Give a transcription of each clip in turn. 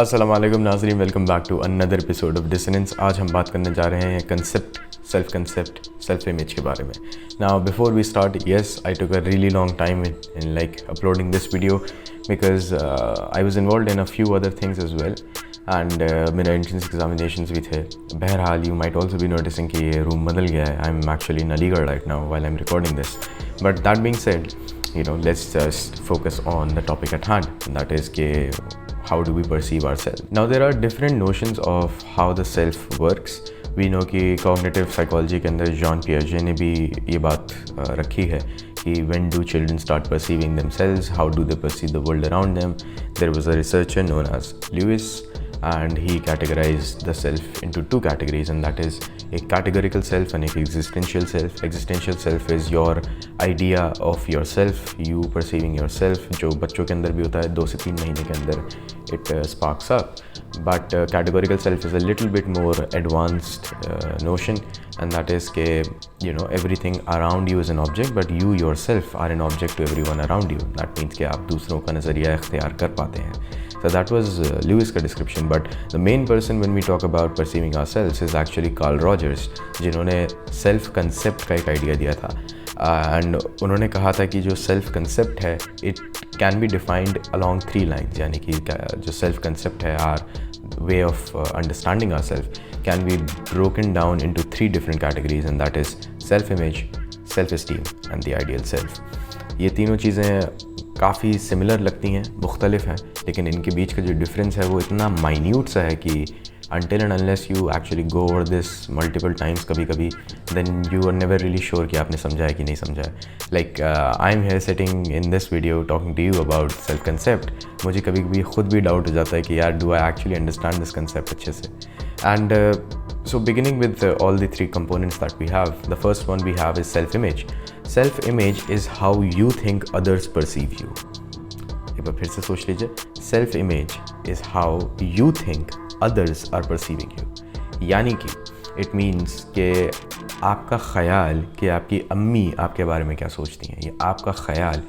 अस्सलाम वालेकुम नाज़रीन, welcome back to another episode of dissonance. आज हम बात करने जा रहे हैं कंसेप्ट सेल्फ इमेज के बारे में। Now before we start, yes I took a really long time in like uploading this video because I was involved in a few other things as well and मेरा entrance examinations भी थे। बहरहाल you might also be noticing कि ये room बदल गया है। I am actually in Aligarh right now while I am recording this, but that being said, you know, let's just focus on the topic at hand, and that is how do we perceive ourselves. Now there are different notions of how the self works. We know कि cognitive psychology के अंदर John पियाजे ने भी ये बात रखी है कि when do children start perceiving themselves, how do they perceive the world around them. There was a researcher known as Lewis, and he categorized the self into two categories, and that is a categorical self and a existential self. Existential self is your idea of yourself, you perceiving yourself, जो बच्चों के अंदर भी होता है 2 से 3 महीने के अंदर it sparks up. But categorical self is a little bit more advanced notion, and that is कि you know everything around you is an object, but you yourself are an object to everyone around you. That means कि आप दूसरों का नज़रिया इख्तियार कर पाते हैं. So that was Lewis का description, but the main person when we talk about perceiving ourselves is actually Carl Rogers, जिन्होंने self concept का एक idea दिया था. And उन्होंने कहा था कि जो self concept है it can be defined along 3 lines, यानी कि जो self concept है our way of understanding ourselves can be broken down into 3 different categories, and that is self image, self esteem and the ideal self. ये तीनों चीज़ें काफ़ी similar लगती हैं, मुख्तलिफ हैं, लेकिन इनके बीच का जो डिफरेंस है वो इतना माइन्यूट सा है कि until and unless you actually go over this multiple times कभी कभी, then you are never really sure कि आपने समझा है कि नहीं समझा है. Like I'm here sitting in this video talking to you about self concept. मुझे कभी कभी ख़ुद भी डाउट हो जाता है कि यार do I actually understand this concept अच्छे से. And so beginning with all the 3 components that we have, the first one we have is self image. Self image is how you think others perceive you. एक बार फिर से सोच लीजिए, self image is how you think others are perceiving you. यानी कि it means कि आपका ख्याल कि आपकी अम्मी आपके बारे में क्या सोचती हैं, या आपका ख्याल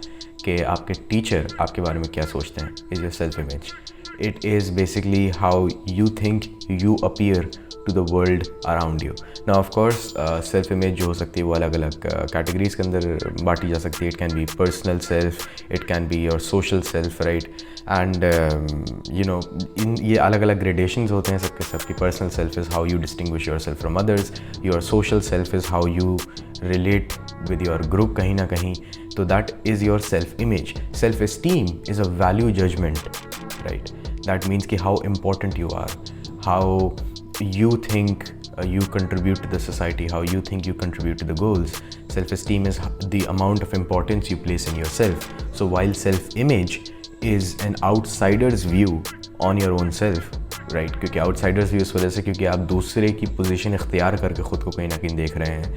कि आपके टीचर आपके बारे में क्या सोचते हैं, is your self image. It is basically how you think you appear to the world around you. Now of course self image जो हो सकती है वो अलग अलग categories के अंदर बांटी जा सकती है. It can be personal self, it can be your social self, right? And you know इन ये अलग अलग gradations होते हैं सबके सबकी. Personal self is how you distinguish yourself from others. Your social self is how you relate with your group कहीं ना कहीं. So that is your self image. Self esteem is a value judgment, right? That means कि how important you are, how you think you contribute to the society, how you think you contribute to the goals. Self-esteem is the amount of importance you place in yourself. So while self-image is an outsider's view on your own self, right? क्योंकि outsider's view इस वजह से क्योंकि आप दूसरे की position इख्तियार करके ख़ुद को कहीं ना कहीं देख रहे हैं.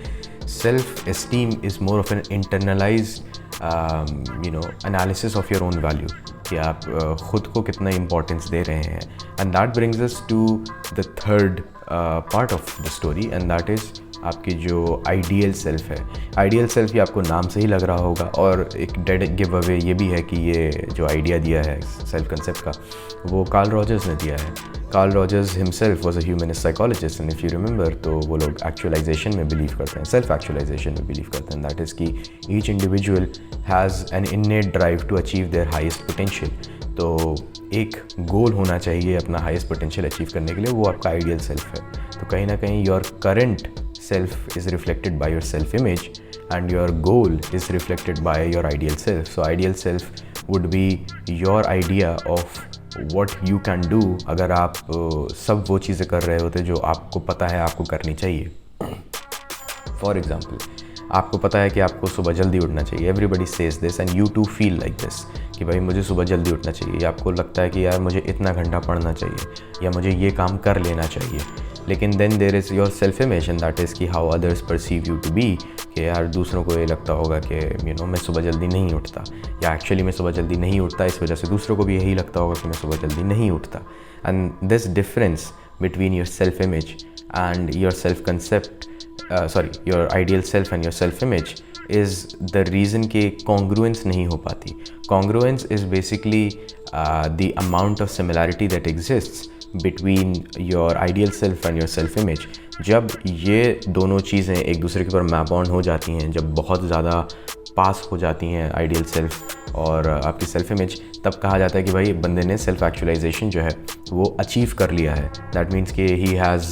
Self-esteem is more of an internalized you know analysis of your own value, कि आप ख़ुद को कितना इम्पोर्टेंस दे रहे हैं. And that brings us to the third part of the story, and that is आपकी जो आइडियल सेल्फ है. आइडियल सेल्फ ही आपको नाम से ही लग रहा होगा, और एक डेड गिव अवे ये भी है कि ये जो आइडिया दिया है सेल्फ कंसेप्ट का वो कार्ल रॉजर्स ने दिया है. Karl Rogers himself was a humanist psychologist, and if you remember तो वो लोग एक्चुअलाइजेशन में बिलीव करते हैं, सेल्फ एक्चुअलाइजेशन में बिलीव करते हैं. दैट इज़ कि each individual has an innate drive to achieve their highest potential. तो एक गोल होना चाहिए अपना हाईएस्ट पोटेंशियल अचीव करने के लिए, वो आपका आइडियल सेल्फ है. तो कहीं ना कहीं your current self is reflected by your self image, and your goal is reflected by your ideal self. So ideal self would be your idea of what you can do अगर आप सब वो चीज़ें कर रहे होते जो आपको पता है आपको करनी चाहिए. फॉर एग्ज़ाम्पल, आपको पता है कि आपको सुबह जल्दी उठना चाहिए. Everybody says this and you too feel like this कि भाई मुझे सुबह जल्दी उठना चाहिए, या आपको लगता है कि यार मुझे इतना घंटा पढ़ना चाहिए, या मुझे ये काम कर लेना चाहिए. लेकिन then there is your self image, and that is कि how others perceive you to be, कि यार दूसरों को ये लगता होगा कि यू नो मैं सुबह जल्दी नहीं उठता, या एक्चुअली मैं सुबह जल्दी नहीं उठता, इस वजह से दूसरों को भी यही लगता होगा कि मैं सुबह जल्दी नहीं उठता. And this difference between your self image and your self concept, your ideal self and your self image is the reason कि कॉन्ग्रुएंस नहीं हो पाती. Congruence is basically the amount of similarity that exists between your ideal self and your self image. जब ये दोनों चीज़ें एक दूसरे के ऊपर मैप ऑन हो जाती हैं, जब बहुत ज़्यादा पास हो जाती हैं आइडियल सेल्फ और आपकी सेल्फ इमेज, तब कहा जाता है कि भाई बंदे ने सेल्फ एक्चुअलाइजेशन जो है वो अचीव कर लिया है. दैट मीन्स कि ही हैज़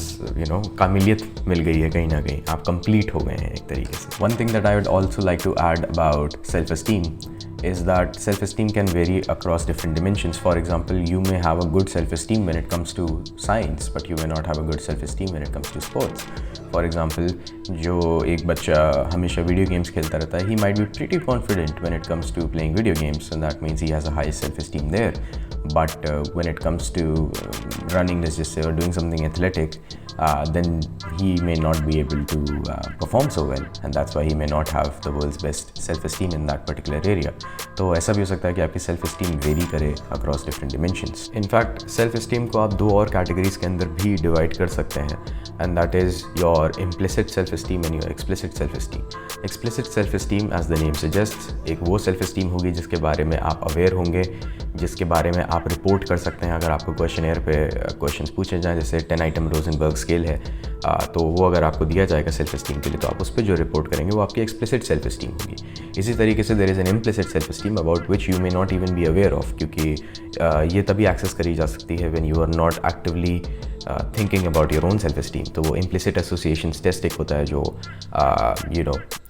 कामिलियत मिल गई है कहीं ना कहीं, आप कंप्लीट हो गए हैं एक तरीके से. One thing that I would also like to add about self esteem is that self-esteem can vary across different dimensions. For example, you may have a good self-esteem when it comes to science, but you may not have a good self-esteem when it comes to sports. For example, जो एक बच्चा हमेशा video games खेलता रहता है, he might be pretty confident when it comes to playing video games, and that means he has a high self-esteem there. But when it comes to running, let's just say, or doing something athletic, then he may not be able to perform so well, and that's why he may not have the world's best self-esteem in that particular area. तो ऐसा भी हो सकता है कि आपकी self esteem very करे across different dimensions. In fact self esteem को आप दो और कैटेगरीज के अंदर भी डिवाइड कर सकते हैं, and that is your implicit self esteem and your explicit self esteem. Explicit self esteem as the name suggest एक वो सेल्फ इस्टीम होगी जिसके बारे में आप अवेयर होंगे, जिसके बारे में आप रिपोर्ट कर सकते हैं. अगर आपको क्वेश्चनेयर पे क्वेश्चंस पूछे जाएँ, जैसे 10 आइटम रोजनबर्ग स्केल है, तो वो अगर आपको दिया जाएगा सेल्फ इस्टीम के लिए, तो आप उस पर जो रिपोर्ट करेंगे वो आपकी एक्सप्लिसिट सेल्फ इस्टीम होगी. इसी तरीके से there is an implicit self esteem about which you may not even be aware of, क्योंकि ये तभी एक्सेस करी जा सकती है when you are not actively thinking about your own self esteem. तो वो इम्प्लिसिट एसोसिएशन टेस्ट एक होता है जो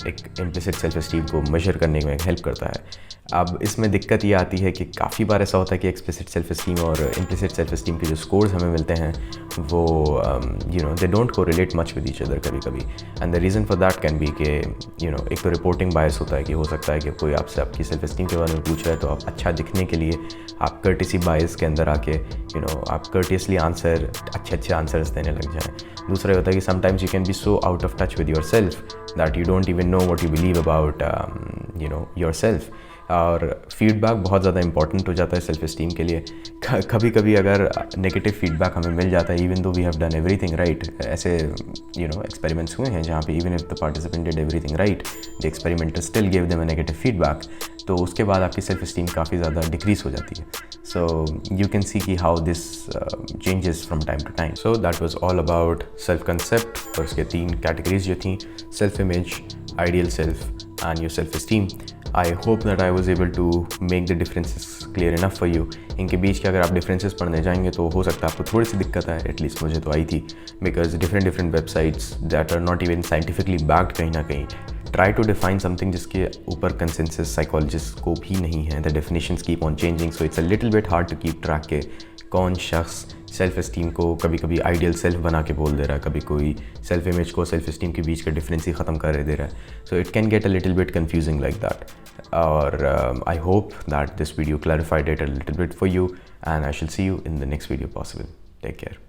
एक इम्प्लिसिट सेल्फ इस्टीम को मेजर करने में हेल्प करता है. अब इसमें दिक्कत ये आती है कि काफ़ी बार ऐसा होता है कि एक्सप्लिसिट सेल्फ इस्टीम और इम्प्लिसिट सेल्फ इस्टीम के जो स्कोर्स हमें मिलते हैं वो they don't correlate much with each other कभी कभी. And the reason for that can be कि एक तो रिपोर्टिंग बायस होता है कि हो सकता है कि कोई आपसे आपकी सेल्फ इस्टीम के बारे में पूछ रहा है, तो आप अच्छा दिखने के लिए आप कर्टिसी बायस के अंदर आके आप कर्टियसली आंसर अच्छे आंसर्स देने लग जाएँ. दूसरा ये होता है कि sometimes you can be so out of touch with your self that you don't even know what you believe about your self. और फीडबैक बहुत ज़्यादा इंपॉर्टेंट हो जाता है सेल्फ इस्टीम के लिए. कभी कभी अगर नेगेटिव फीडबैक हमें मिल जाता है, even though we have done everything right, ऐसे एक्सपेरिमेंट्स हुए हैं जहाँ पे even if the participant did everything right, the experimenter still give them a negative feedback, तो उसके बाद आपकी सेल्फ इस्टीम काफ़ी ज़्यादा डिक्रीज हो जाती है. सो यू कैन सी कि how this changes from time to time. So that was all about self concept और उसके 3 कैटेगरीज जो थी, self image, ideal self and your self esteem. I hope that I was able to make the differences clear enough for you. इनके बीच के अगर आप differences पढ़ने जाएंगे तो हो सकता है आपको थोड़ी सी दिक्कत आए, एटलीस्ट मुझे तो आई थी, because different websites that are not even scientifically backed कहीं ना कहीं ट्राई टू डिफाइन समथिंग जिसके ऊपर कंसेंसस साइकोलॉजिस्ट को भी नहीं है. The definitions keep on changing, so it's a little bit hard to keep track के कौन शख्स सेल्फ इस्टीम को कभी कभी आइडियल सेल्फ बना के बोल दे रहा है, कभी कोई सेल्फ इमेज को सेल्फ इस्टीम के बीच का डिफरेंस ही ख़त्म कर दे रहा है. So it can get a little bit confusing like that. और I hope that this video clarified it a little bit for you, and I shall see you in the next video possible. Take care.